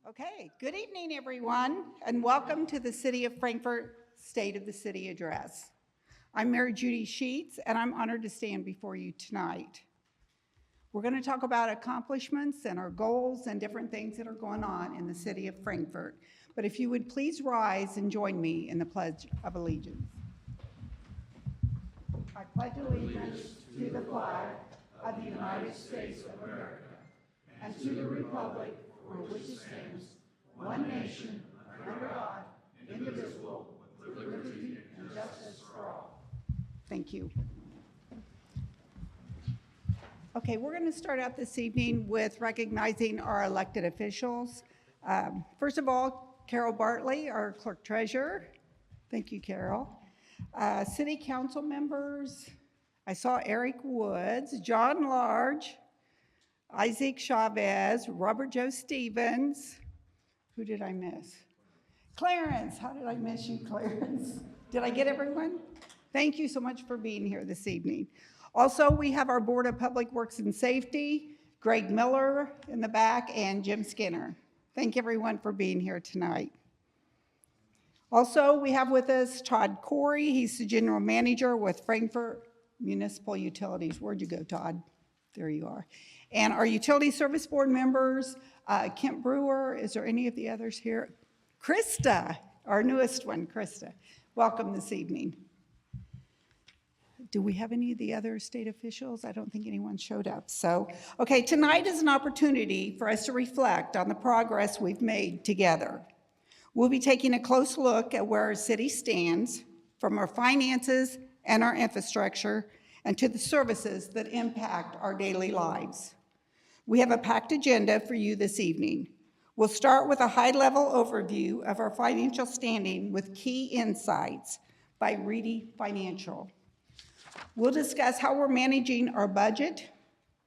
Okay, good evening, everyone, and welcome to the City of Frankfort State of the City Address. I'm Mary Judy Sheets, and I'm honored to stand before you tonight. We're going to talk about accomplishments and our goals and different things that are going on in the City of Frankfort. But if you would please rise and join me in the Pledge of Allegiance. I pledge allegiance to the flag of the United States of America and to the republic for which it stands, one nation, under God, indivisible, with liberty and justice for all. Thank you. Okay, we're going to start out this evening with recognizing our elected officials. First of all, Carol Bartley, our clerk treasurer. Thank you, Carol. City council members, I saw Eric Woods, John Large, Isaac Chavez, Robert Joe Stevens. Who did I miss? Clarence. How did I miss you, Clarence? Did I get everyone? Thank you so much for being here this evening. Also, we have our Board of Public Works and Safety, Greg Miller in the back, and Jim Skinner. Thank everyone for being here tonight. Also, we have with us Todd Corey. He's the General Manager with Frankfort Municipal Utilities. Where'd you go, Todd? There you are. And our Utility Service Board members, Kent Brewer. Is there any of the others here? Krista, our newest one, Krista. Welcome this evening. Do we have any of the other state officials? I don't think anyone showed up. So, okay, tonight is an opportunity for us to reflect on the progress we've made together. We'll be taking a close look at where our city stands, from our finances and our infrastructure, and to the services that impact our daily lives. We have a packed agenda for you this evening. We'll start with a high-level overview of our financial standing with key insights by Reedy Financial. We'll discuss how we're managing our budget,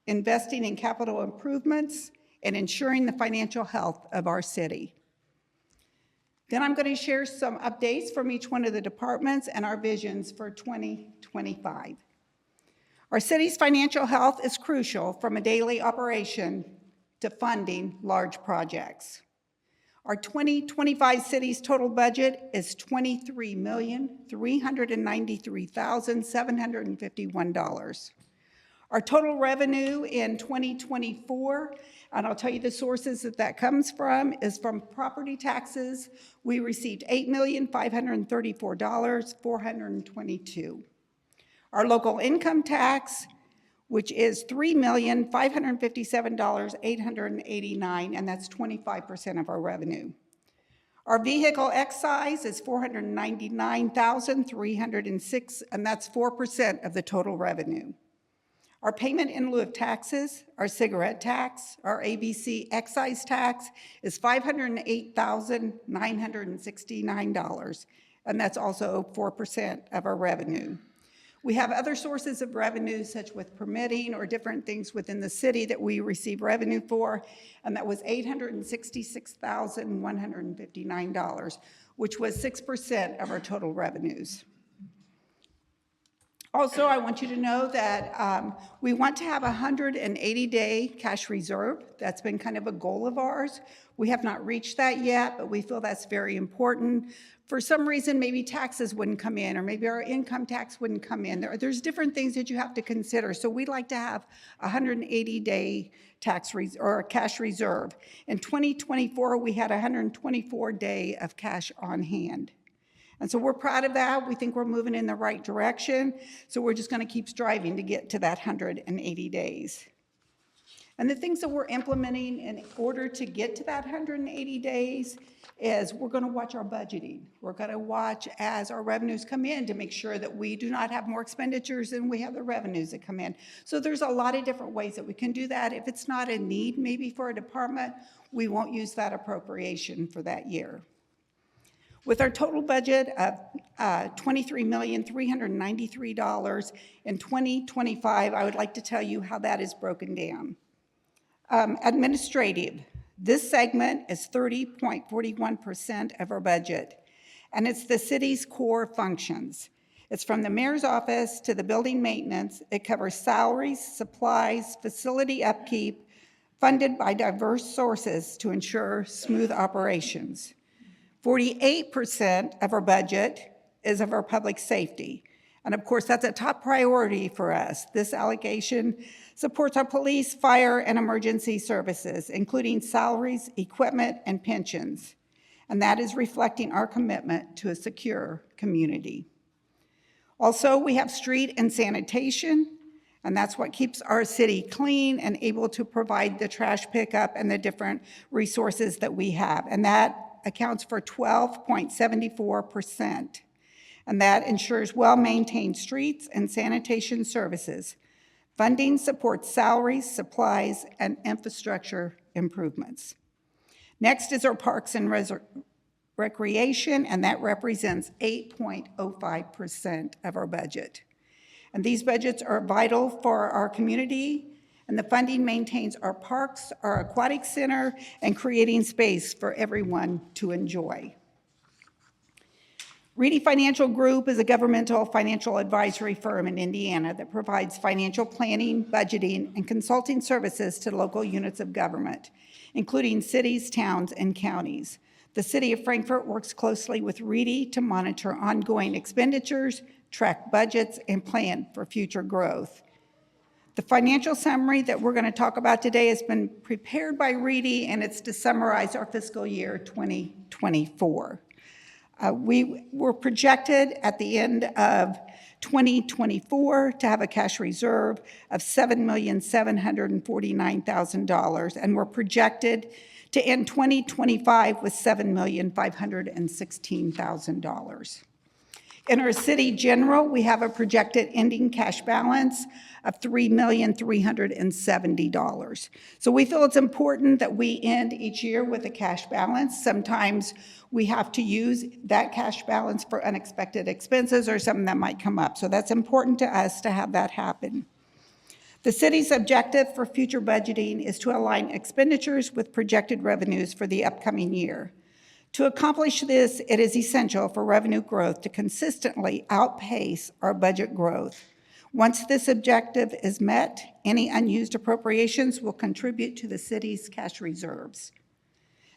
investing in capital improvements, and ensuring the financial health of our city. Then I'm going to share some updates from each one of the departments and our visions for 2025. Our city's financial health is crucial from a daily operation to funding large projects. Our 2025 city's total budget is $23,393,751. Our total revenue in 2024, and I'll tell you the sources that comes from, is from property taxes. We received $8,534,422. Our local income tax, which is $3,557,889, and that's 25% of our revenue. Our vehicle excise is $499,306, and that's 4% of the total revenue. Our payment in lieu of taxes, our cigarette tax, our ABC excise tax is $508,969, and that's also 4% of our revenue. We have other sources of revenue, such with permitting or different things within the city that we receive revenue for, and that was $866,159, which was 6% of our total revenues. Also, I want you to know that we want to have a 180-day cash reserve. That's been kind of a goal of ours. We have not reached that yet, but we feel that's very important. For some reason, maybe taxes wouldn't come in, or maybe our income tax wouldn't come in. There's different things that you have to consider. So we'd like to have a 180-day or cash reserve. In 2024, we had a 124-day of cash on hand. And so we're proud of that. We think we're moving in the right direction. So we're just going to keep striving to get to that 180 days. And the things that we're implementing in order to get to that 180 days is we're going to watch our budgeting. We're going to watch as our revenues come in to make sure that we do not have more expenditures than we have the revenues that come in. So there's a lot of different ways that we can do that. If it's not a need maybe for a department, we won't use that appropriation for that year. With our total budget of $23,393 in 2025, I would like to tell you how that is broken down. Administrative. This segment is 30.41% of our budget, and it's the city's core functions. It's from the mayor's office to the building maintenance. It covers salaries, supplies, facility upkeep, funded by diverse sources to ensure smooth operations. 48% of our budget is of our public safety. And of course, that's a top priority for us. This allocation supports our police, fire, and emergency services, including salaries, equipment, and pensions. And that is reflecting our commitment to a secure community. Also, we have street and sanitation, and that's what keeps our city clean and able to provide the trash pickup and the different resources that we have. And that accounts for 12.74%. And that ensures well-maintained streets and sanitation services. Funding supports salaries, supplies, and infrastructure improvements. Next is our parks and recreation, and that represents 8.05% of our budget. And these budgets are vital for our community, and the funding maintains our parks, our aquatic center, and creating space for everyone to enjoy. Reedy Financial Group is a governmental financial advisory firm in Indiana that provides financial planning, budgeting, and consulting services to local units of government, including cities, towns, and counties. The City of Frankfort works closely with Reedy to monitor ongoing expenditures, track budgets, and plan for future growth. The financial summary that we're going to talk about today has been prepared by Reedy, and it's to summarize our fiscal year 2024. We were projected at the end of 2024 to have a cash reserve of $7,749,000, and we're projected to end 2025 with $7,516,000. In our city general, we have a projected ending cash balance of $3,370,000. So we feel it's important that we end each year with a cash balance. Sometimes we have to use that cash balance for unexpected expenses or something that might come up. So that's important to us to have that happen. The city's objective for future budgeting is to align expenditures with projected revenues for the upcoming year. To accomplish this, it is essential for revenue growth to consistently outpace our budget growth. Once this objective is met, any unused appropriations will contribute to the city's cash reserves.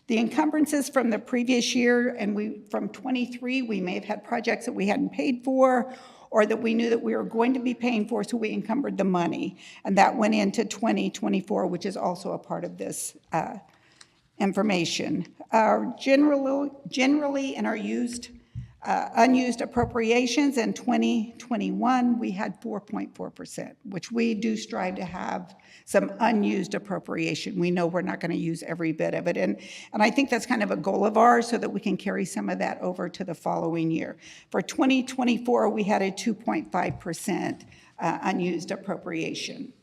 The encumbrances from the previous year and from 23, we may have had projects that we hadn't paid for or that we knew that we were going to be paying for, so we encumbered the money. And that went into 2024, which is also a part of this information. Generally in our unused appropriations in 2021, we had 4.4%, which we do strive to have some unused appropriation. We know we're not going to use every bit of it. And I think that's kind of a goal of ours so that we can carry some of that over to the following year. For 2024, we had a 2.5% unused appropriation.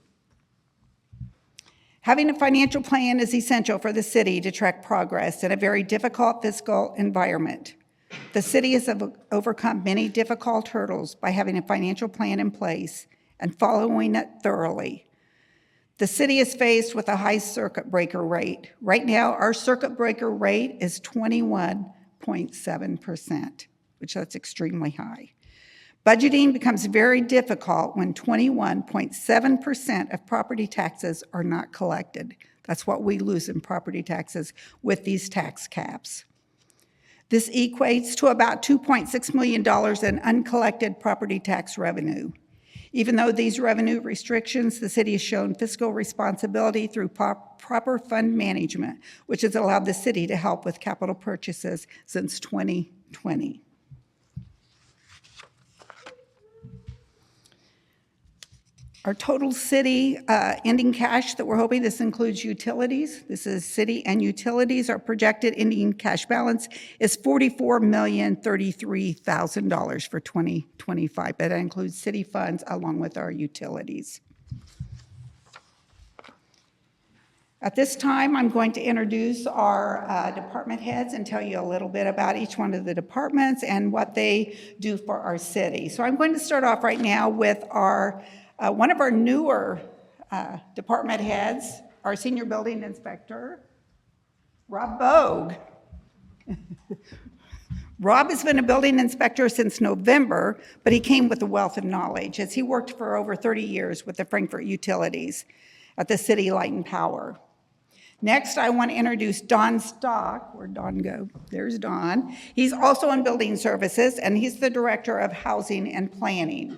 Having a financial plan is essential for the city to track progress in a very difficult fiscal environment. The city has overcome many difficult hurdles by having a financial plan in place and following it thoroughly. The city is faced with a high circuit breaker rate. Right now, our circuit breaker rate is 21.7%, which that's extremely high. Budgeting becomes very difficult when 21.7% of property taxes are not collected. That's what we lose in property taxes with these tax caps. This equates to about $2.6 million in uncollected property tax revenue. Even though these revenue restrictions, the city has shown fiscal responsibility through proper fund management, which has allowed the city to help with capital purchases since 2020. Our total city ending cash that we're hoping, this includes utilities. This is city and utilities. Our projected ending cash balance is $44,033,000 for 2025. That includes city funds along with our utilities. At this time, I'm going to introduce our department heads and tell you a little bit about each one of the departments and what they do for our city. So I'm going to start off right now with our one of our newer department heads, our senior building inspector, Rob Bogue. Rob has been a building inspector since November, but he came with a wealth of knowledge as he worked for over 30 years with the Frankfort Utilities at the City Light and Power. Next, I want to introduce Don Stock. Where'd Don go? There's Don. He's also in building services, and he's the director of housing and planning.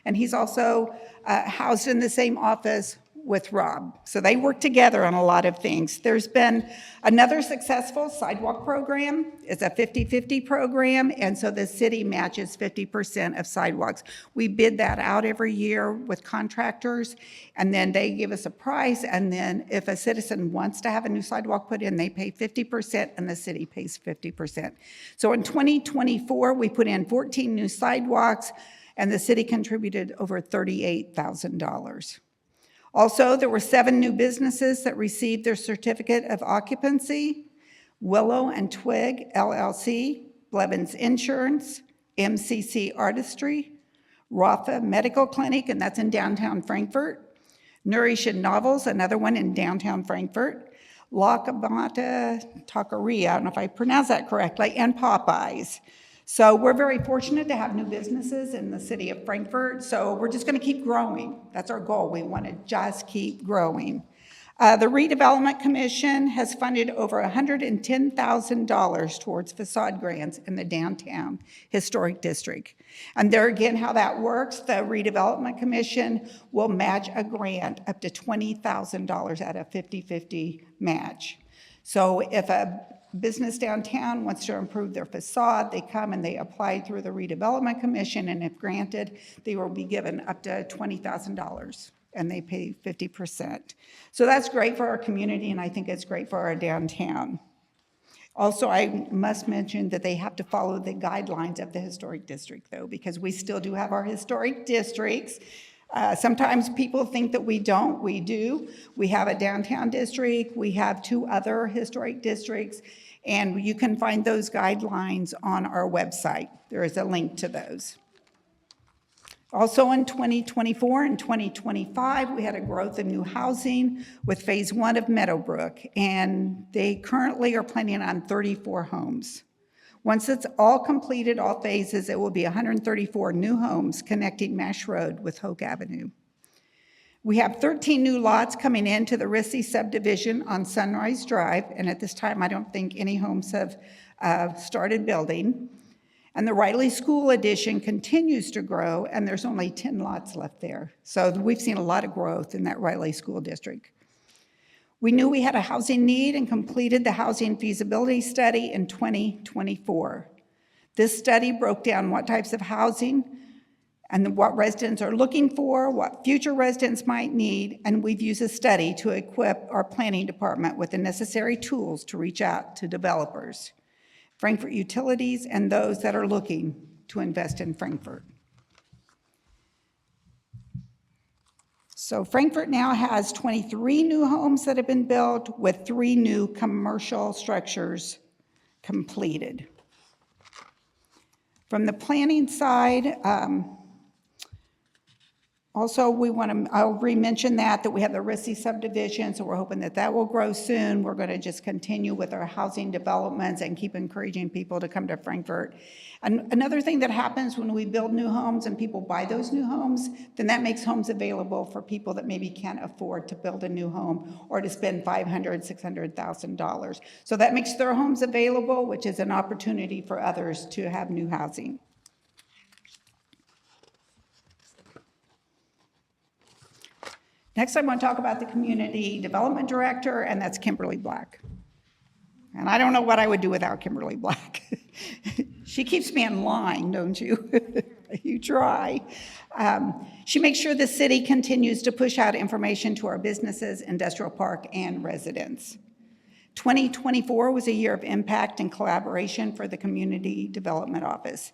And he's also housed in the same office with Rob. So they work together on a lot of things. There's been another successful sidewalk program. It's a 50-50 program, and so the city matches 50% of sidewalks. We bid that out every year with contractors, and then they give us a price, and then if a citizen wants to have a new sidewalk put in, they pay 50% and the city pays 50%. So in 2024, we put in 14 new sidewalks, and the city contributed over $38,000. Also, there were 7 new businesses that received their certificate of occupancy: Willow and Twig LLC, Blevins Insurance, MCC Artistry, Rafa Medical Clinic, and that's in downtown Frankfort, Nourish and Novels, another one in downtown Frankfort, La Cabata Taqueria, I don't know if I pronounced that correctly, and Popeyes. So we're very fortunate to have new businesses in the city of Frankfort, so we're just gonna keep growing. That's our goal. We wanna just keep growing. The Redevelopment Commission has funded over $110,000 towards facade grants in the downtown historic district. And there again, how that works, the Redevelopment Commission will match a grant up to $20,000 at a 50-50 match. So if a business downtown wants to improve their facade, they come and they apply through the Redevelopment Commission, and if granted, they will be given up to $20,000, and they pay 50%. So that's great for our community, and I think it's great for our downtown. Also, I must mention that they have to follow the guidelines of the historic district, though, because we still do have our historic districts. Sometimes people think that we don't. We do. We have a downtown district. We have 2 other historic districts, and you can find those guidelines on our website. There is a link to those. Also in 2024 and 2025, we had a growth in new housing with phase 1 of Meadowbrook, and they currently are planning on 34 homes. Once it's all completed, all phases, it will be 134 new homes connecting Mash Road with Hoke Avenue. We have 13 new lots coming into the Rissy subdivision on Sunrise Drive, and at this time, I don't think any homes have started building. And the Riley School addition continues to grow, and there's only 10 lots left there. So we've seen a lot of growth in that Riley School District. We knew we had a housing need and completed the housing feasibility study in 2024. This study broke down what types of housing and what residents are looking for, what future residents might need, and we've used a study to equip our planning department with the necessary tools to reach out to developers, Frankfort utilities, and those that are looking to invest in Frankfort. So Frankfort now has 23 new homes that have been built with 3 new commercial structures completed. From the planning side, also I'll re-mention that we have the Rissy subdivision, so we're hoping that that will grow soon. We're gonna just continue with our housing developments and keep encouraging people to come to Frankfort. And another thing that happens when we build new homes and people buy those new homes, then that makes homes available for people that maybe can't afford to build a new home or to spend $500,000, $600,000. So that makes their homes available, which is an opportunity for others to have new housing. Next, I want to talk about the Community Development Director, and that's Kimberly Black. And I don't know what I would do without Kimberly Black. She keeps me in line, don't you? You try. She makes sure the city continues to push out information to our businesses, industrial park, and residents. 2024 was a year of impact and collaboration for the Community Development Office.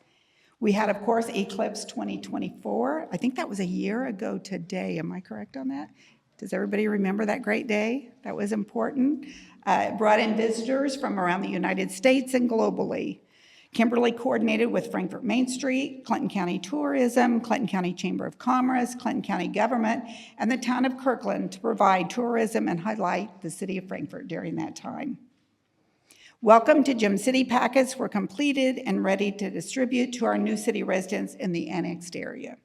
We had, of course, Eclipse 2024. I think that was a year ago today. Am I correct on that? Does everybody remember that great day? That was important. It brought in visitors from around the United States and globally. Kimberly coordinated with Frankfort Main Street, Clinton County Tourism, Clinton County Chamber of Commerce, Clinton County Government, and the town of Kirkland to provide tourism and highlight the city of Frankfort during that time. Welcome to Gem City packets were completed and ready to distribute to our new city residents in the annexed area.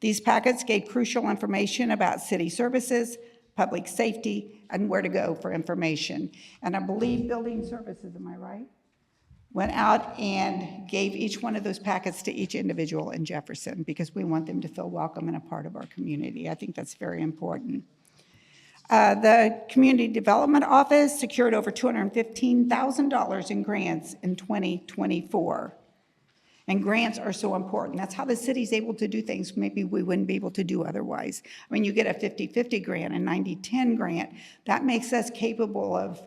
These packets gave crucial information about city services, public safety, and where to go for information. And I believe Building Services, am I right? Went out and gave each one of those packets to each individual in Jefferson because we want them to feel welcome and a part of our community. I think that's very important. The Community Development Office secured over $215,000 in grants in 2024. And grants are so important. That's how the city's able to do things maybe we wouldn't be able to do otherwise. I mean, you get a 50-50 grant, a 90-10 grant, that makes us capable of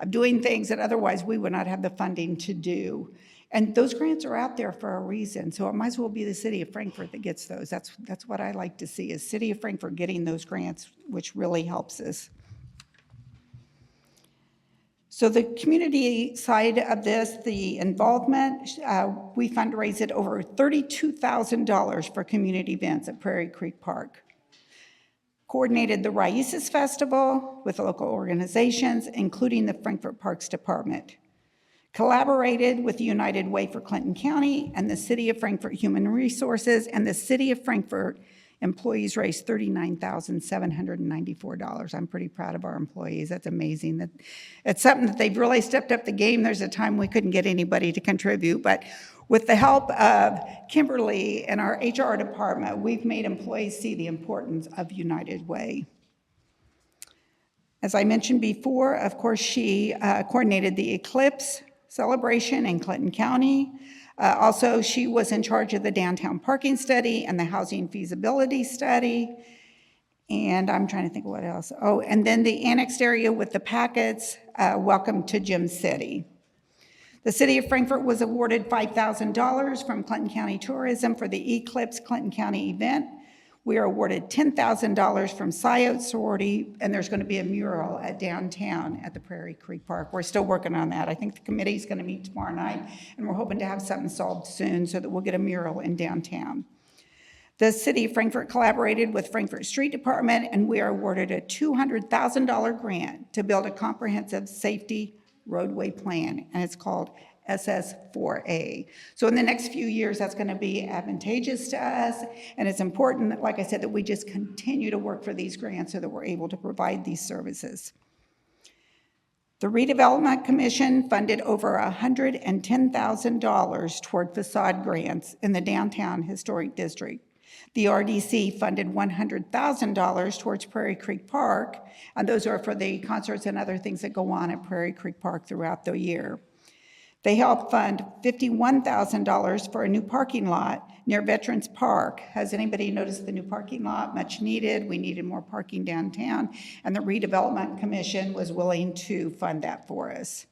doing things that otherwise we would not have the funding to do. And those grants are out there for a reason, so it might as well be the city of Frankfort that gets those. That's what I like to see, is city of Frankfort getting those grants, which really helps us. So the community side of this, the involvement, we fundraised over $32,000 for community events at Prairie Creek Park. Coordinated the Raíces Festival with local organizations, including the Frankfort Parks Department. Collaborated with the United Way for Clinton County and the City of Frankfort Human Resources, and the City of Frankfort employees raised $39,794. I'm pretty proud of our employees. That's amazing. It's something that they've really stepped up the game. There's a time we couldn't get anybody to contribute, but with the help of Kimberly and our HR department, we've made employees see the importance of United Way. As I mentioned before, of course, she coordinated the Eclipse celebration in Clinton County. Also, she was in charge of the downtown parking study and the housing feasibility study. And I'm trying to think of what else. Oh, and then the annexed area with the packets, welcome to Gym City. The City of Frankfort was awarded $5,000 from Clinton County Tourism for the Eclipse Clinton County event. We are awarded $10,000 from Scioto Sorority, and there's going to be a mural at downtown at the Prairie Creek Park. We're still working on that. I think the committee's going to meet tomorrow night, and we're hoping to have something solved soon so that we'll get a mural in downtown. The City of Frankfort collaborated with Frankfort Street Department, and we are awarded a $200,000 grant to build a comprehensive safety roadway plan, and it's called SS4A. So in the next few years, that's going to be advantageous to us, and it's important that, like I said, that we just continue to work for these grants so that we're able to provide these services. The Redevelopment Commission funded over $110,000 toward facade grants in the downtown historic district. The RDC funded $100,000 towards Prairie Creek Park, and those are for the concerts and other things that go on at Prairie Creek Park throughout the year. They helped fund $51,000 for a new parking lot near Veterans Park. Has anybody noticed the new parking lot? Much needed. We needed more parking downtown, and the Redevelopment Commission was willing to fund that for us.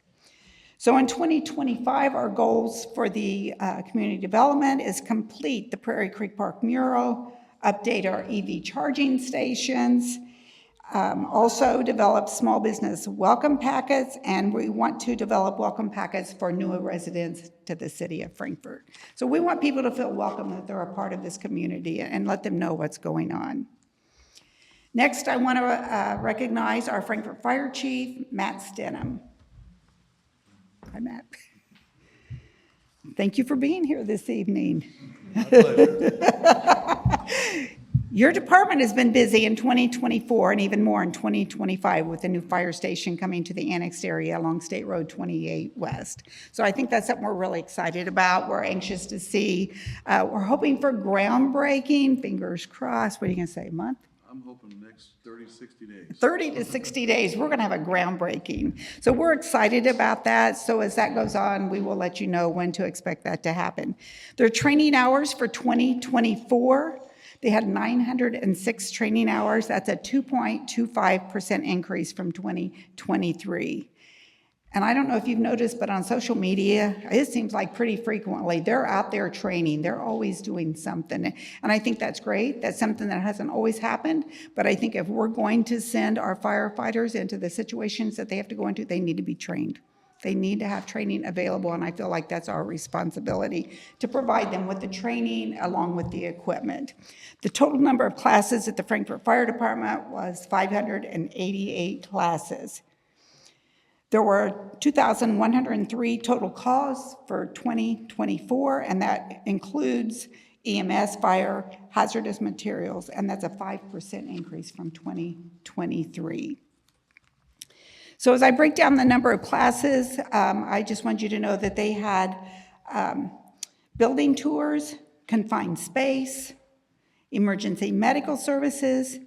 So in 2025, our goals for the community development is complete the Prairie Creek Park mural, update our EV charging stations, also develop small business welcome packets, and we want to develop welcome packets for newer residents to the city of Frankfort. So we want people to feel welcome, that they're a part of this community, and let them know what's going on. Next, I want to recognize our Frankfort Fire Chief, Matt Stenham. Hi, Matt. Thank you for being here this evening. My pleasure. Your department has been busy in 2024 and even more in 2025 with the new fire station coming to the annexed area along State Road 28 West. So I think that's something we're really excited about. We're anxious to see. We're hoping for groundbreaking, fingers crossed. What are you going to say, a month? I'm hoping the next 30, 60 days. 30 to 60 days, we're going to have a groundbreaking. So we're excited about that. So as that goes on, we will let you know when to expect that to happen. Their training hours for 2024, they had 906 training hours. That's a 2.25% increase from 2023. And I don't know if you've noticed, but on social media, it seems like pretty frequently, they're out there training. They're always doing something. And I think that's great. That's something that hasn't always happened. But I think if we're going to send our firefighters into the situations that they have to go into, they need to be trained. They need to have training available, and I feel like that's our responsibility to provide them with the training along with the equipment. The total number of classes at the Frankfort Fire Department was 588 classes. There were 2,103 total calls for 2024, and that includes EMS, fire, hazardous materials, and that's a 5% increase from 2023. So as I break down the number of classes, I just want you to know that they had building tours, confined space, emergency medical services,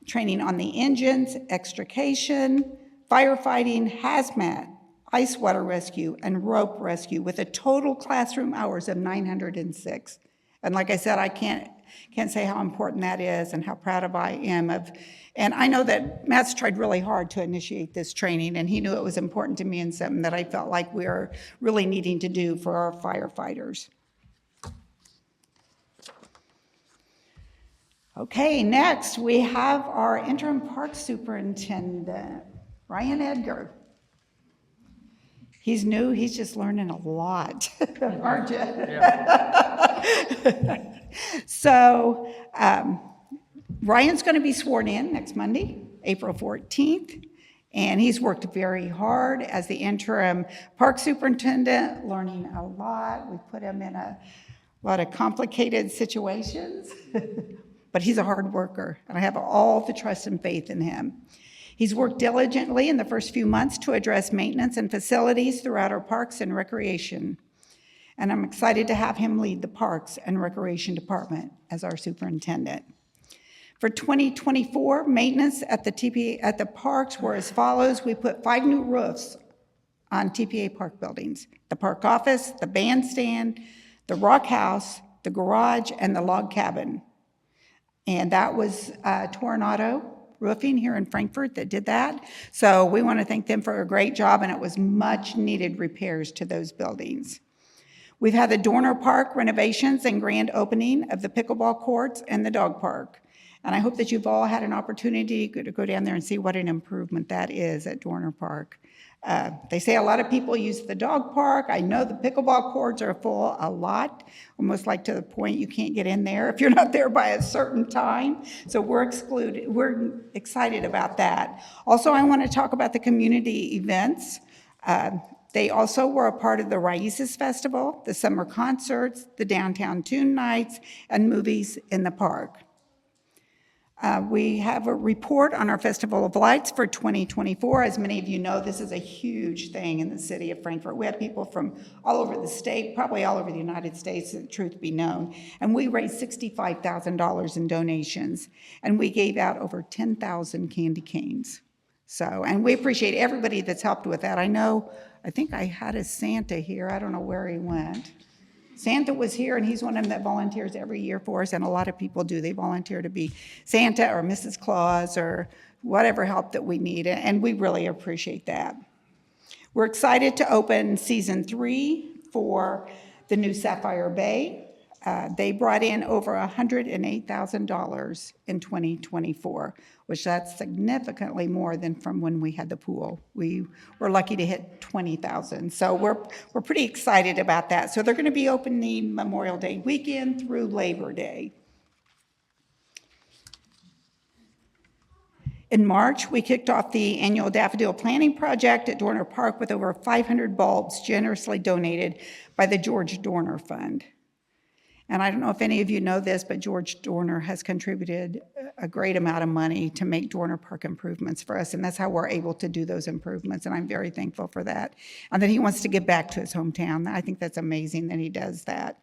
training on the engines, extrication, firefighting, hazmat, ice water rescue, and rope rescue with a total classroom hours of 906. And like I said, I can't say how important that is and how proud of I am of. And I know that Matt's tried really hard to initiate this training, and he knew it was important to me and something that I felt like we are really needing to do for our firefighters. Okay, next we have our interim park superintendent, Ryan Edgar. He's new, he's just learning a lot, aren't you? Yeah. So Ryan's going to be sworn in next Monday, April 14th, and he's worked very hard as the interim park superintendent, learning a lot. We put him in a lot of complicated situations, but he's a hard worker, and I have all the trust and faith in him. He's worked diligently in the first few months to address maintenance and facilities throughout our parks and recreation. And I'm excited to have him lead the Parks and Recreation Department as our superintendent. For 2024, maintenance at the parks were as follows. We put 5 new roofs on TPA park buildings: the park office, the bandstand, the rock house, the garage, and the log cabin. And that was Tornado Roofing here in Frankfort that did that. So we want to thank them for a great job, and it was much needed repairs to those buildings. We've had the Dorner Park renovations and grand opening of the pickleball courts and the dog park. And I hope that you've all had an opportunity to go down there and see what an improvement that is at Dorner Park. They say a lot of people use the dog park. I know the pickleball courts are full a lot, almost like to the point you can't get in there if you're not there by a certain time. So we're excited about that. Also, I want to talk about the community events. They also were a part of the Raíces Festival, the summer concerts, the downtown tune nights, and movies in the park. We have a report on our Festival of Lights for 2024. As many of you know, this is a huge thing in the city of Frankfort. We have people from all over the state, probably all over the United States, the truth be known. And we raised $65,000 in donations, and we gave out over 10,000 candy canes. So, and we appreciate everybody that's helped with that. I think I had a Santa here. I don't know where he went. Santa was here, and he's one of them that volunteers every year for us, and a lot of people do. They volunteer to be Santa or Mrs. Claus or whatever help that we need, and we really appreciate that. We're excited to open season 3 for the new Sapphire Bay. They brought in over $108,000 in 2024, which that's significantly more than from when we had the pool. We were lucky to hit 20,000. So we're pretty excited about that. So they're going to be opening Memorial Day weekend through Labor Day. In March, we kicked off the annual Daffodil Planting Project at Dorner Park with over 500 bulbs generously donated by the George Dorner Fund. And I don't know if any of you know this, but George Dorner has contributed a great amount of money to make Dorner Park improvements for us, and that's how we're able to do those improvements, and I'm very thankful for that. And that he wants to give back to his hometown. I think that's amazing that he does that.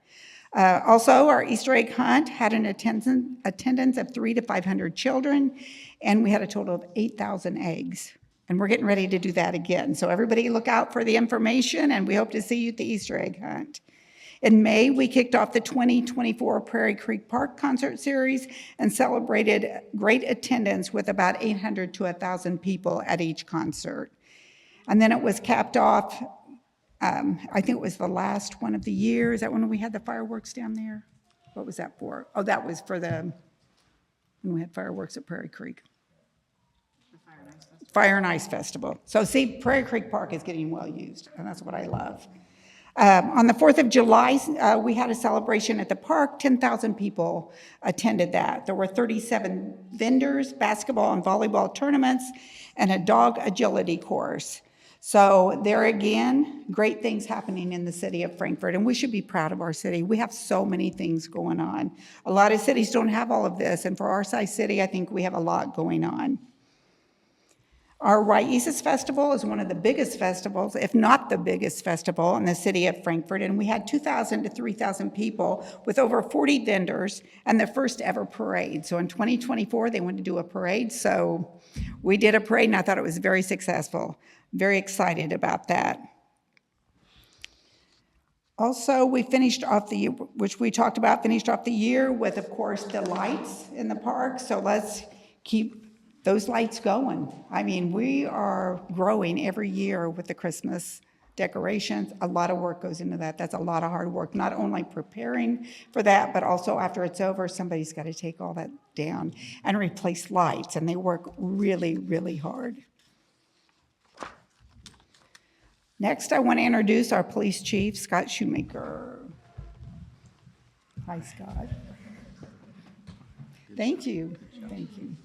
Also, our Easter egg hunt had an attendance of 300 to 500 children, and we had a total of 8,000 eggs. And we're getting ready to do that again. So everybody look out for the information, and we hope to see you at the Easter egg hunt. In May, we kicked off the 2024 Prairie Creek Park Concert Series and celebrated great attendance with about 800 to 1,000 people at each concert. And then it was capped off, I think it was the last one of the year. Is that when we had the fireworks down there? What was that for? Oh, that was for when we had fireworks at Prairie Creek. The Fire and Ice Festival. So see, Prairie Creek Park is getting well used, and that's what I love. On the 4th of July, we had a celebration at the park. 10,000 people attended that. There were 37 vendors, basketball and volleyball tournaments, and a dog agility course. So there again, great things happening in the city of Frankfort, and we should be proud of our city. We have so many things going on. A lot of cities don't have all of this, and for our size city, I think we have a lot going on. Our Raices Festival is one of the biggest festivals, if not the biggest festival in the city of Frankfort, and we had 2,000 to 3,000 people with over 40 vendors and the first ever parade. So in 2024, they wanted to do a parade, so we did a parade, and I thought it was very successful. Very excited about that. Also, we finished off the year, which we talked about, finished off the year with, of course, the lights in the park, so let's keep those lights going. I mean, we are growing every year with the Christmas decorations. A lot of work goes into that. That's a lot of hard work, not only preparing for that, but also after it's over, somebody's got to take all that down and replace lights, and they work really, really hard. Next, I want to introduce our police chief, Scott Shoemaker. Hi, Scott. Thank you. Thank you.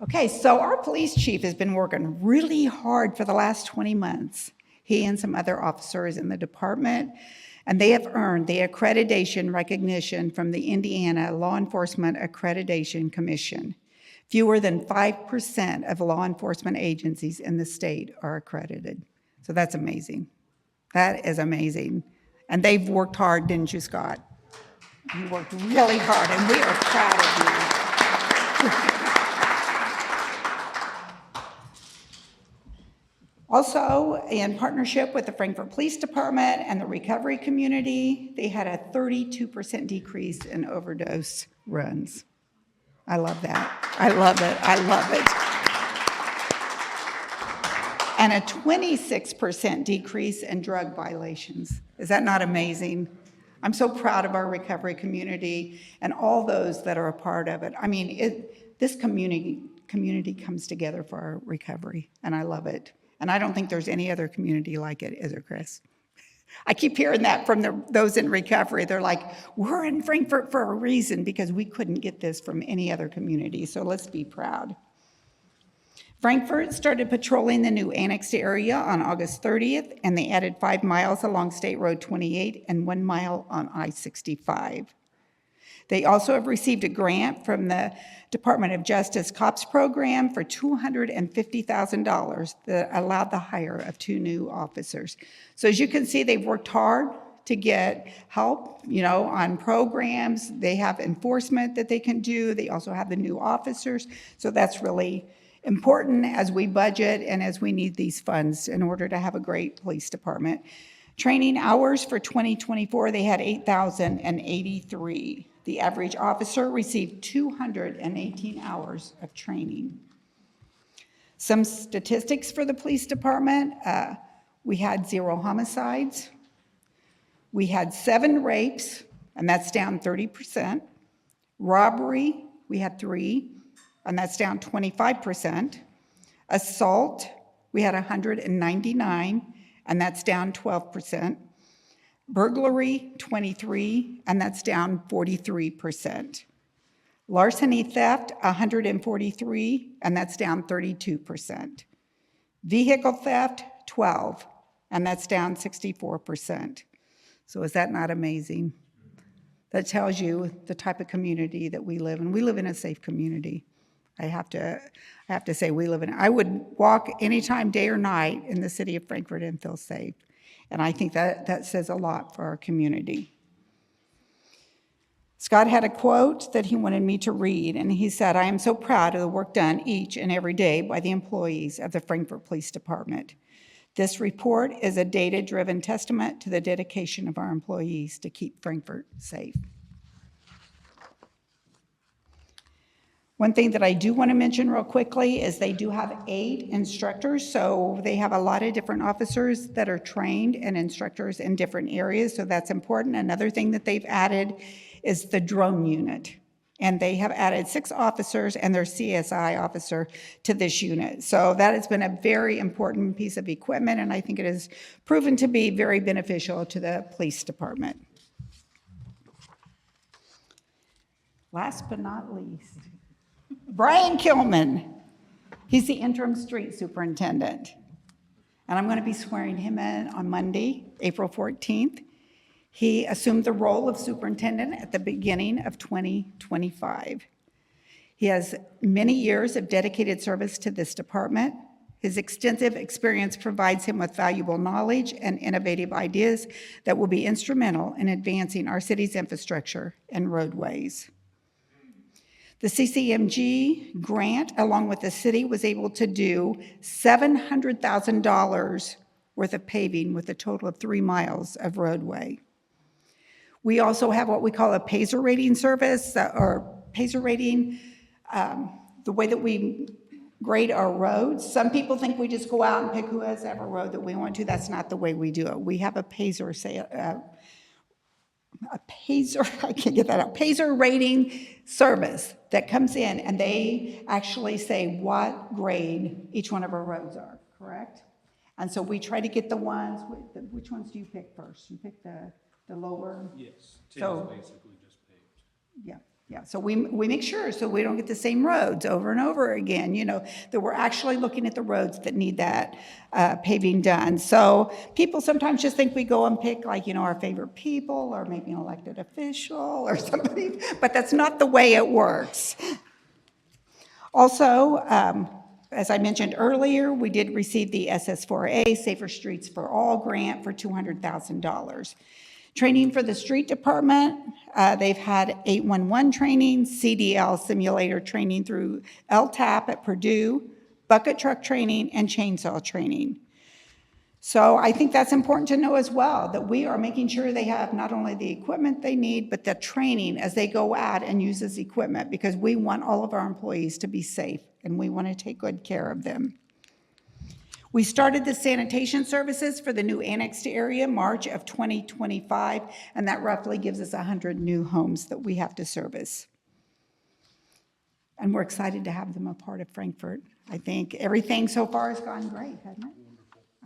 Okay, so our police chief has been working really hard for the last 20 months. He and some other officers in the department, and they have earned the accreditation recognition from the Indiana Law Enforcement Accreditation Commission. Fewer than 5% of law enforcement agencies in the state are accredited. So that's amazing. That is amazing. And they've worked hard, didn't you, Scott? You worked really hard, and we are proud of you. Also, in partnership with the Frankfort Police Department and the recovery community, they had a 32% decrease in overdose runs. I love that. I love it. I love it. And a 26% decrease in drug violations. Is that not amazing? I'm so proud of our recovery community and all those that are a part of it. I mean, this community comes together for our recovery, and I love it. And I don't think there's any other community like it, is there, Chris? I keep hearing that from those in recovery. They're like, we're in Frankfort for a reason because we couldn't get this from any other community, so let's be proud. Frankfort started patrolling the new annexed area on August 30th, and they added 5 miles along State Road 28 and 1 mile on I-65. They also have received a grant from the Department of Justice COPS program for $250,000 that allowed the hire of 2 new officers. So as you can see, they've worked hard to get help, on programs. They have enforcement that they can do. They also have the new officers. So that's really important as we budget and as we need these funds in order to have a great police department. Training hours for 2024, they had 8,083. The average officer received 218 hours of training. Some statistics for the police department, we had 0 homicides. We had 7 rapes, and that's down 30%. Robbery, we had 3, and that's down 25%. Assault, we had 199, and that's down 12%. Burglary, 23, and that's down 43%. Larceny theft, 143, and that's down 32%. Vehicle theft, 12, and that's down 64%. So is that not amazing? That tells you the type of community that we live in. We live in a safe community. I have to say we live in, I would walk anytime, day or night, in the city of Frankfort and feel safe. And I think that says a lot for our community. Scott had a quote that he wanted me to read, and he said, "I am so proud of the work done each and every day by the employees of the Frankfort Police Department. This report is a data-driven testament to the dedication of our employees to keep Frankfort safe." One thing that I do want to mention real quickly is they do have 8 instructors, so they have a lot of different officers that are trained and instructors in different areas, so that's important. Another thing that they've added is the drone unit, and they have added 6 officers and their CSI officer to this unit. So that has been a very important piece of equipment, and I think it has proven to be very beneficial to the police department. Last but not least, Brian Kilman. He's the interim street superintendent. And I'm going to be swearing him in on Monday, April 14th. He assumed the role of superintendent at the beginning of 2025. He has many years of dedicated service to this department. His extensive experience provides him with valuable knowledge and innovative ideas that will be instrumental in advancing our city's infrastructure and roadways. The CCMG grant, along with the city, was able to do $700,000 worth of paving with a total of 3 miles of roadway. We also have what we call a PASER rating service, or PASER rating, the way that we grade our roads. Some people think we just go out and pick who has every road that we want to. That's not the way we do it. We have a PASER, I can't get that out, PASER rating service that comes in, and they actually say what grade each one of our roads are, correct? And so we try to get the ones, which ones do you pick first? You pick the lower? Yes, 10 So- is basically just paved. Yeah, so we make sure so we don't get the same roads over and over again, that we're actually looking at the roads that need that paving done. So people sometimes just think we go and pick our favorite people or maybe an elected official or somebody, but that's not the way it works. Also, as I mentioned earlier, we did receive the SS4A, Safer Streets for All grant for $200,000. Training for the street department, they've had 811 training, CDL simulator training through LTAP at Purdue, bucket truck training, and chainsaw training. So I think that's important to know as well, that we are making sure they have not only the equipment they need, but the training as they go out and use this equipment, because we want all of our employees to be safe, and we want to take good care of them. We started the sanitation services for the new annexed area March of 2025, and that roughly gives us 100 new homes that we have to service. And we're excited to have them a part of Frankfort. I think everything so far has gone great, hasn't it?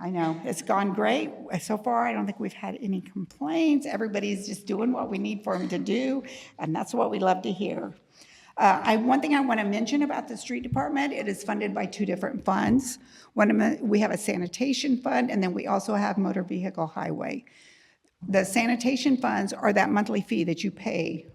I know, it's gone great. So far, I don't think we've had any complaints. Everybody's just doing what we need for them to do, and that's what we love to hear. One thing I want to mention about the street department, it is funded by 2 different funds. We have a sanitation fund, and then we also have motor vehicle highway. The sanitation funds are that monthly fee that you pay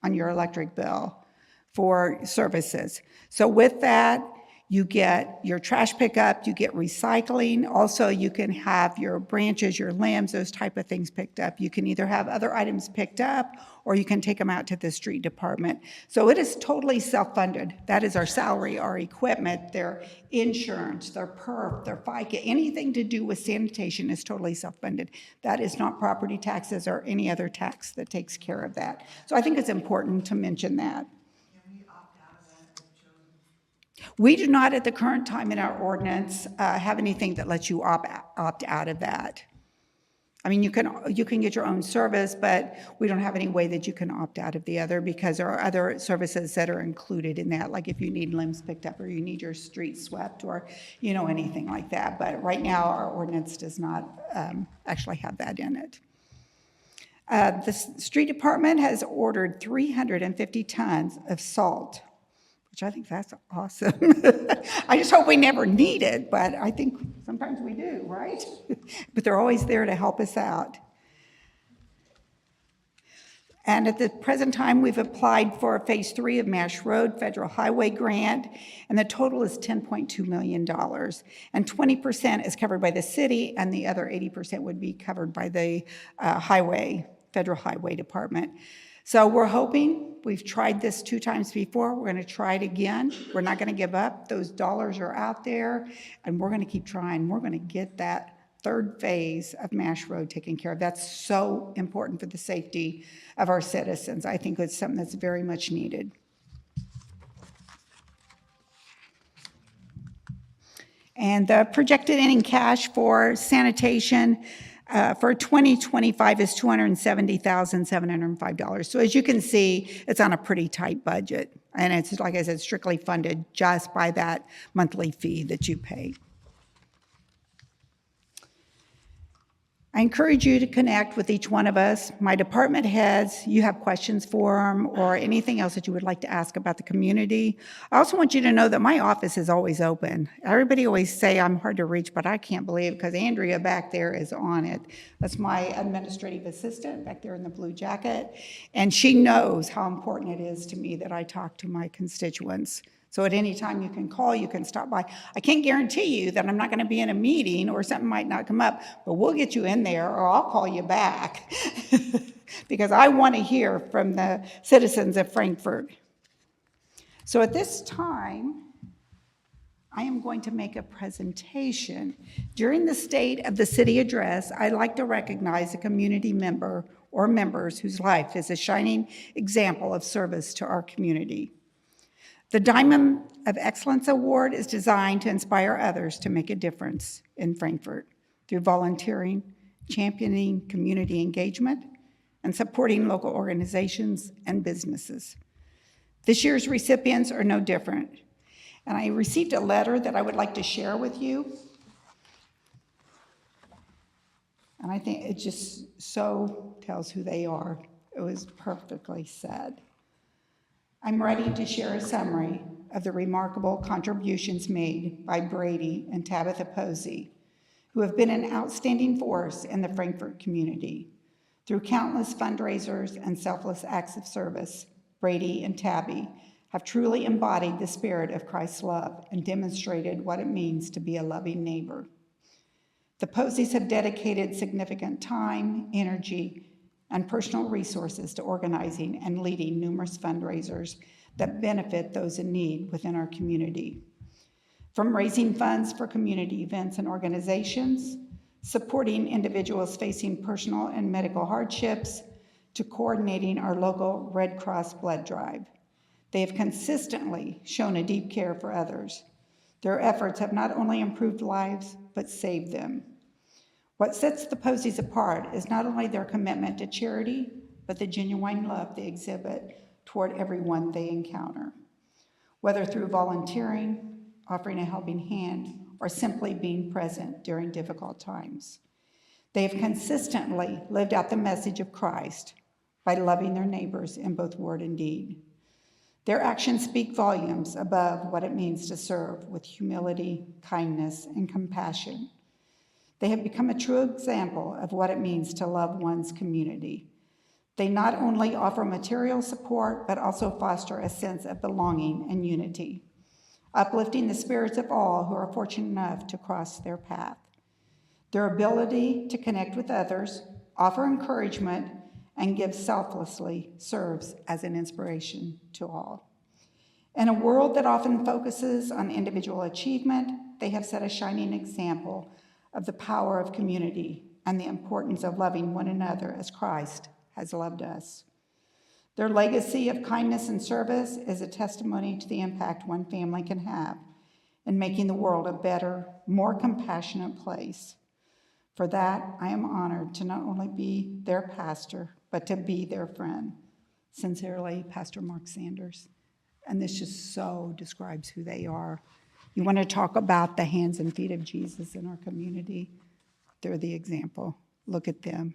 on your electric bill for services. So with that, you get your trash pickup, you get recycling. Also, you can have your branches, your limbs, those type of things picked up. You can either have other items picked up, or you can take them out to the street department. So it is totally self-funded. That is our salary, our equipment, their insurance, their PERF, their FICA, anything to do with sanitation is totally self-funded. That is not property taxes or any other tax that takes care of that. So I think it's important to mention that. We do not, at the current time in our ordinance, have anything that lets you opt out of that. I mean, you can get your own service, but we don't have any way that you can opt out of the other, because there are other services that are included in that, like if you need limbs picked up or you need your street swept or, anything like that. But right now, our ordinance does not actually have that in it. The street department has ordered 350 tons of salt, which I think that's awesome. I just hope we never need it, but I think sometimes we do, right? But they're always there to help us out. And at the present time, we've applied for Phase 3 of Mash Road Federal Highway Grant, and the total is $10.2 million. And 20% is covered by the city, and the other 80% would be covered by the Federal Highway Department. So we're hoping, we've tried this 2 times before, we're going to try it again. We're not going to give up. Those dollars are out there, and we're going to keep trying. We're going to get that 3rd phase of Mash Road taken care of. That's so important for the safety of our citizens. I think it's something that's very much needed. And the projected ending cash for sanitation for 2025 is $270,705. So as you can see, it's on a pretty tight budget. And it's, like I said, strictly funded just by that monthly fee that you pay. I encourage you to connect with each one of us, my department heads. You have questions for them or anything else that you would like to ask about the community. I also want you to know that my office is always open. Everybody always say I'm hard to reach, but I can't believe because Andrea back there is on it. That's my administrative assistant back there in the blue jacket. And she knows how important it is to me that I talk to my constituents. So at any time you can call, you can stop by. I can't guarantee you that I'm not going to be in a meeting or something might not come up, but we'll get you in there or I'll call you back because I want to hear from the citizens of Frankfort. So at this time, I am going to make a presentation. During the State of the City address, I'd like to recognize a community member or members whose life is a shining example of service to our community. The Diamond of Excellence Award is designed to inspire others to make a difference in Frankfort through volunteering, championing community engagement, and supporting local organizations and businesses. This year's recipients are no different, and I received a letter that I would like to share with you. And I think it just so tells who they are. It was perfectly said. I'm ready to share a summary of the remarkable contributions made by Brady and Tabitha Posey, who have been an outstanding force in the Frankfort community. Through countless fundraisers and selfless acts of service, Brady and Tabby have truly embodied the spirit of Christ's love and demonstrated what it means to be a loving neighbor. The Poseys have dedicated significant time, energy, and personal resources to organizing and leading numerous fundraisers that benefit those in need within our community. From raising funds for community events and organizations, supporting individuals facing personal and medical hardships, to coordinating our local Red Cross blood drive. They have consistently shown a deep care for others. Their efforts have not only improved lives, but saved them. What sets the Poseys apart is not only their commitment to charity, but the genuine love they exhibit toward everyone they encounter. Whether through volunteering, offering a helping hand, or simply being present during difficult times. They have consistently lived out the message of Christ by loving their neighbors in both word and deed. Their actions speak volumes above what it means to serve with humility, kindness, and compassion. They have become a true example of what it means to love one's community. They not only offer material support, but also foster a sense of belonging and unity, uplifting the spirits of all who are fortunate enough to cross their path. Their ability to connect with others, offer encouragement, and give selflessly serves as an inspiration to all. In a world that often focuses on individual achievement, they have set a shining example of the power of community and the importance of loving one another as Christ has loved us. Their legacy of kindness and service is a testimony to the impact one family can have in making the world a better, more compassionate place. For that, I am honored to not only be their pastor, but to be their friend. Sincerely, Pastor Mark Sanders. And this just so describes who they are. You want to talk about the hands and feet of Jesus in our community? They're the example. Look at them.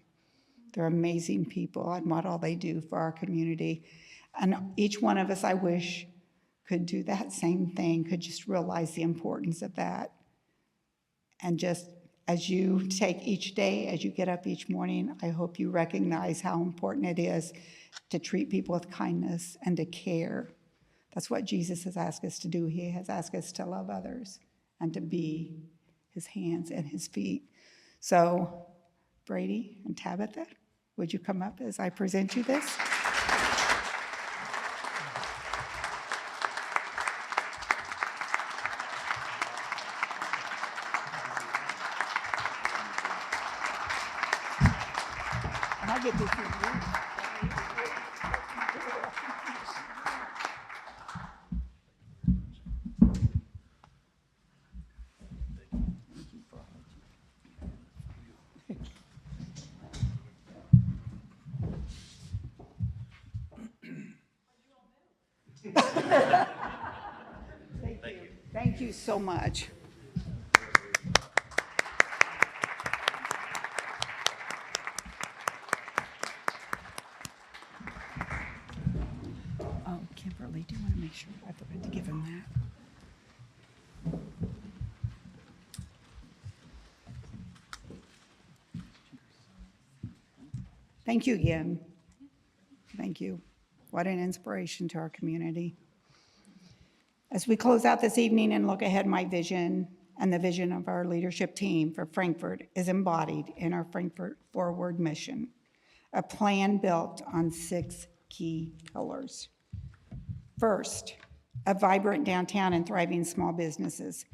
They're amazing people and what all they do for our community. And each one of us, I wish, could do that same thing, could just realize the importance of that. And just as you take each day, as you get up each morning, I hope you recognize how important it is to treat people with kindness and to care. That's what Jesus has asked us to do. He has asked us to love others and to be his hands and his feet. So, Brady and Tabitha, would you come up as I present you this? And I get to see you. Thank you so much. gosh, I forgot to give him that. Thank you again. Thank you. What an inspiration to our community. As we close out this evening and look ahead, my vision and the vision of our leadership team for Frankfort is embodied in our Frankfort Forward mission, a plan built on 6 key pillars. First, a vibrant downtown and thriving small businesses.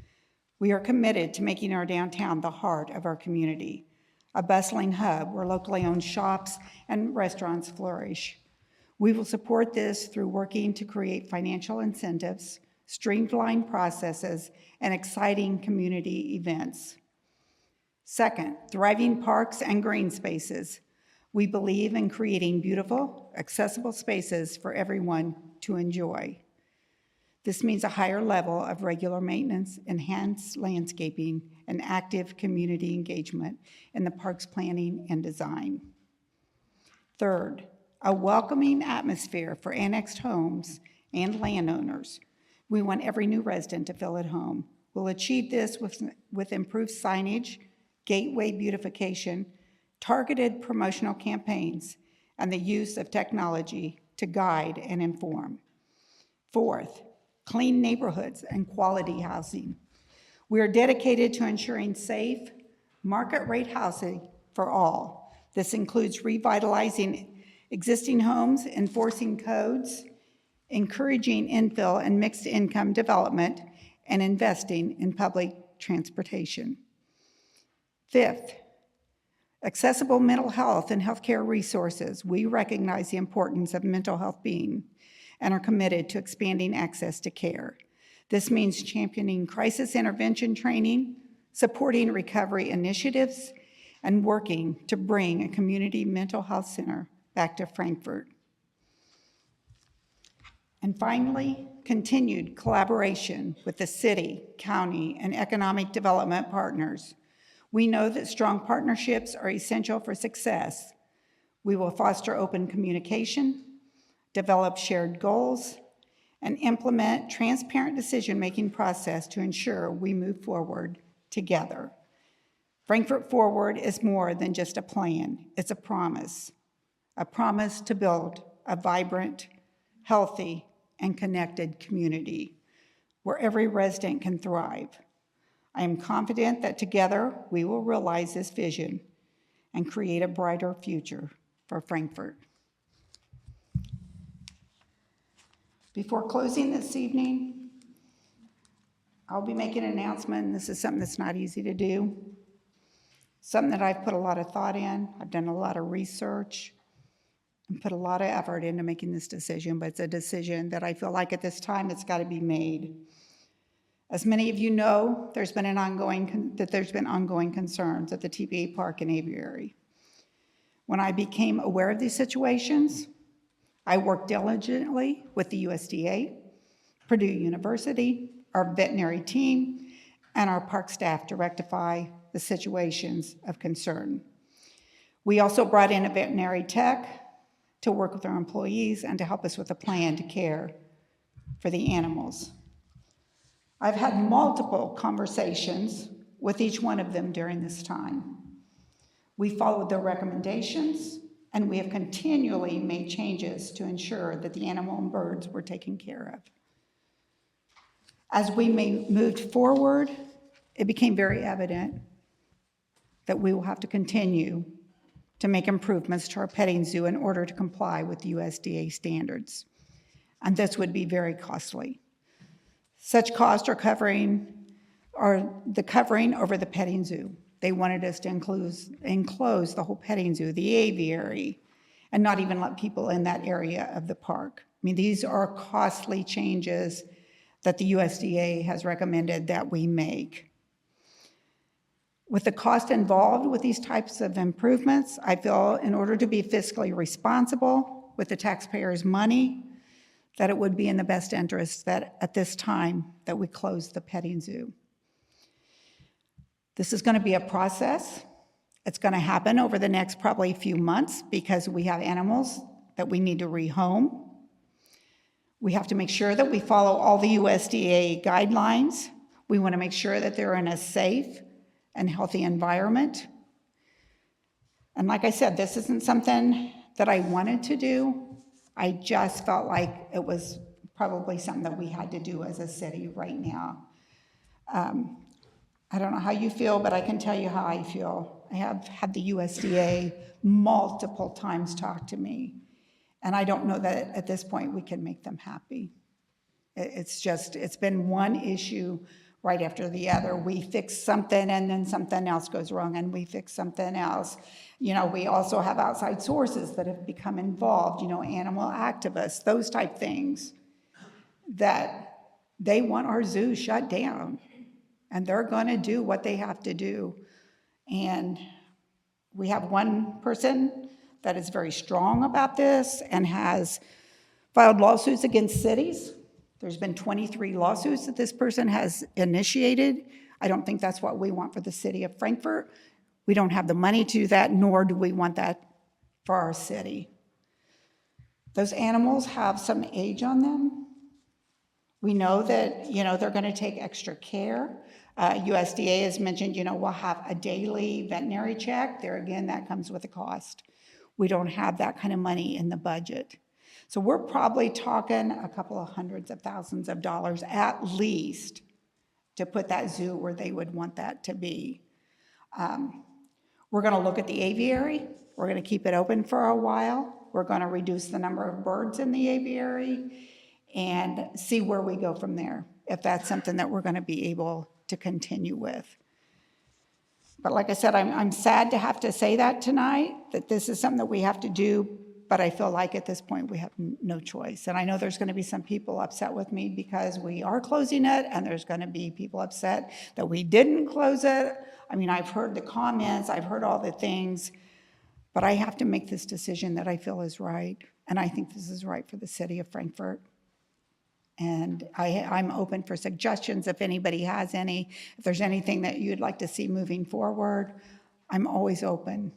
We are committed to making our downtown the heart of our community, a bustling hub where locally owned shops and restaurants flourish. We will support this through working to create financial incentives, streamlined processes, and exciting community events. Second, thriving parks and green spaces. We believe in creating beautiful, accessible spaces for everyone to enjoy. This means a higher level of regular maintenance, enhanced landscaping, and active community engagement in the park's planning and design. Third, a welcoming atmosphere for annexed homes and landowners. We want every new resident to feel at home. We'll achieve this with improved signage, gateway beautification, targeted promotional campaigns, and the use of technology to guide and inform. Fourth, clean neighborhoods and quality housing. We are dedicated to ensuring safe, market-rate housing for all. This includes revitalizing existing homes, enforcing codes, encouraging infill and mixed-income development, and investing in public transportation. Fifth, accessible mental health and healthcare resources. We recognize the importance of mental health being and are committed to expanding access to care. This means championing crisis intervention training, supporting recovery initiatives, and working to bring a community mental health center back to Frankfort. And finally, continued collaboration with the city, county, and economic development partners. We know that strong partnerships are essential for success. We will foster open communication, develop shared goals, and implement transparent decision-making process to ensure we move forward together. Frankfort Forward is more than just a plan. It's a promise to build a vibrant, healthy, and connected community where every resident can thrive. I am confident that together we will realize this vision and create a brighter future for Frankfort. Before closing this evening, I'll be making an announcement. This is something that's not easy to do, something that I've put a lot of thought in. I've done a lot of research and put a lot of effort into making this decision, but it's a decision that I feel like at this time it's got to be made. As many of you know, there's been ongoing concerns at the TPA Park and Aviary. When I became aware of these situations, I worked diligently with the USDA, Purdue University, our veterinary team, and our park staff to rectify the situations of concern. We also brought in a veterinary tech to work with our employees and to help us with a plan to care for the animals. I've had multiple conversations with each one of them during this time. We followed their recommendations, and we have continually made changes to ensure that the animal and birds were taken care of. As we moved forward, it became very evident that we will have to continue to make improvements to our petting zoo in order to comply with USDA standards. And this would be very costly. Such costs are the covering over the petting zoo. They wanted us to enclose the whole petting zoo, the aviary, and not even let people in that area of the park. I mean, these are costly changes that the USDA has recommended that we make. With the cost involved with these types of improvements, I feel in order to be fiscally responsible with the taxpayers' money, that it would be in the best interest that at this time that we close the petting zoo. This is going to be a process. It's going to happen over the next probably few months because we have animals that we need to rehome. We have to make sure that we follow all the USDA guidelines. We want to make sure that they're in a safe and healthy environment. And like I said, this isn't something that I wanted to do. I just felt like it was probably something that we had to do as a city right now. I don't know how you feel, but I can tell you how I feel. I have had the USDA multiple times talk to me, and I don't know that at this point we can make them happy. It's been one issue right after the other. We fix something and then something else goes wrong, and we fix something else. You know, we also have outside sources that have become involved, you know, animal activists, those type things, that they want our zoo shut down, and they're going to do what they have to do. And we have one person that is very strong about this and has filed lawsuits against cities. There's been 23 lawsuits that this person has initiated. I don't think that's what we want for the city of Frankfort. We don't have the money to do that, nor do we want that for our city. Those animals have some age on them. We know that, you know, they're going to take extra care. USDA has mentioned, you know, we'll have a daily veterinary check. There again, that comes with a cost. We don't have that kind of money in the budget. So we're probably talking a couple of hundreds of thousands of dollars at least to put that zoo where they would want that to be. We're going to look at the aviary. We're going to keep it open for a while. We're going to reduce the number of birds in the aviary and see where we go from there, if that's something that we're going to be able to continue with. But like I said, I'm sad to have to say that tonight, that this is something that we have to do, but I feel like at this point we have no choice. And I know there's going to be some people upset with me because we are closing it, and there's going to be people upset that we didn't close it. I mean, I've heard the comments, I've heard all the things, but I have to make this decision that I feel is right, and I think this is right for the city of Frankfort. And I'm open for suggestions if anybody has any. If there's anything that you'd like to see moving forward, I'm always open.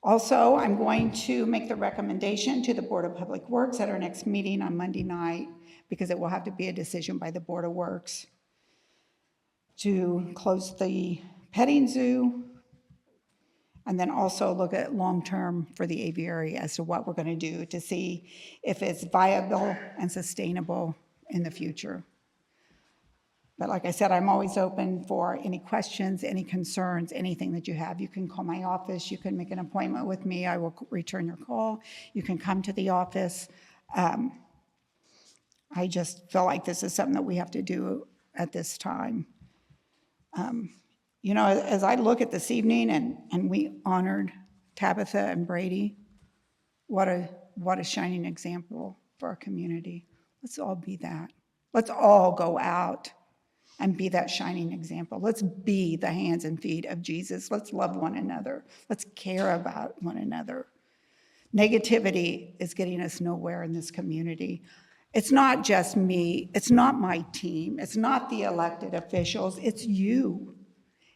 Also, I'm going to make the recommendation to the Board of Public Works at our next meeting on Monday night, because it will have to be a decision by the Board of Works to close the petting zoo, and then also look at long-term for the aviary as to what we're going to do to see if it's viable and sustainable in the future. But like I said, I'm always open for any questions, any concerns, anything that you have. You can call my office. You can make an appointment with me. I will return your call. You can come to the office. I just feel like this is something that we have to do at this time. You know, as I look at this evening and we honored Tabitha and Brady, what a shining example for our community. Let's all be that. Let's all go out and be that shining example. Let's be the hands and feet of Jesus. Let's love one another. Let's care about one another. Negativity is getting us nowhere in this community. It's not just me. It's not my team. It's not the elected officials. It's you.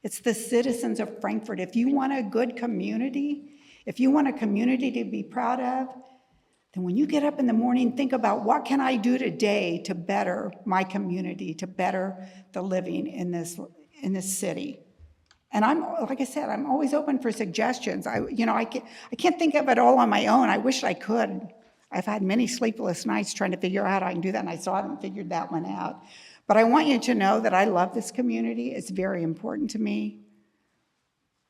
It's the citizens of Frankfort. If you want a good community, if you want a community to be proud of, then when you get up in the morning, think about what can I do today to better my community, to better the living in this city. And I'm, like I said, I'm always open for suggestions. I can't think of it all on my own. I wish I could. I've had many sleepless nights trying to figure out how I can do that, and I still haven't figured that one out. But I want you to know that I love this community. It's very important to me.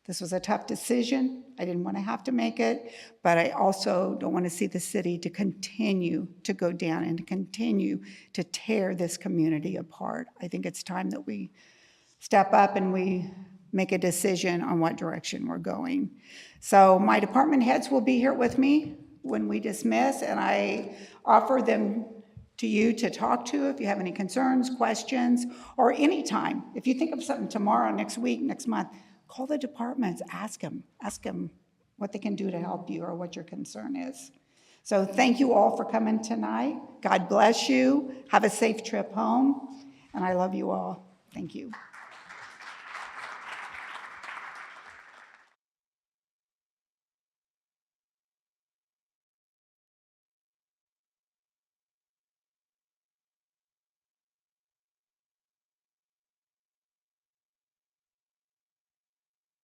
This was a tough decision. I didn't want to have to make it, but I also don't want to see the city to continue to go down and to continue to tear this community apart. I think it's time that we step up and we make a decision on what direction we're going. So my department heads will be here with me when we dismiss, and I offer them to you to talk to if you have any concerns, questions, or anytime. If you think of something tomorrow, next week, next month, call the departments, ask them what they can do to help you or what your concern is. So thank you all for coming tonight. God bless you. Have a safe trip home, and I love you all. Thank you.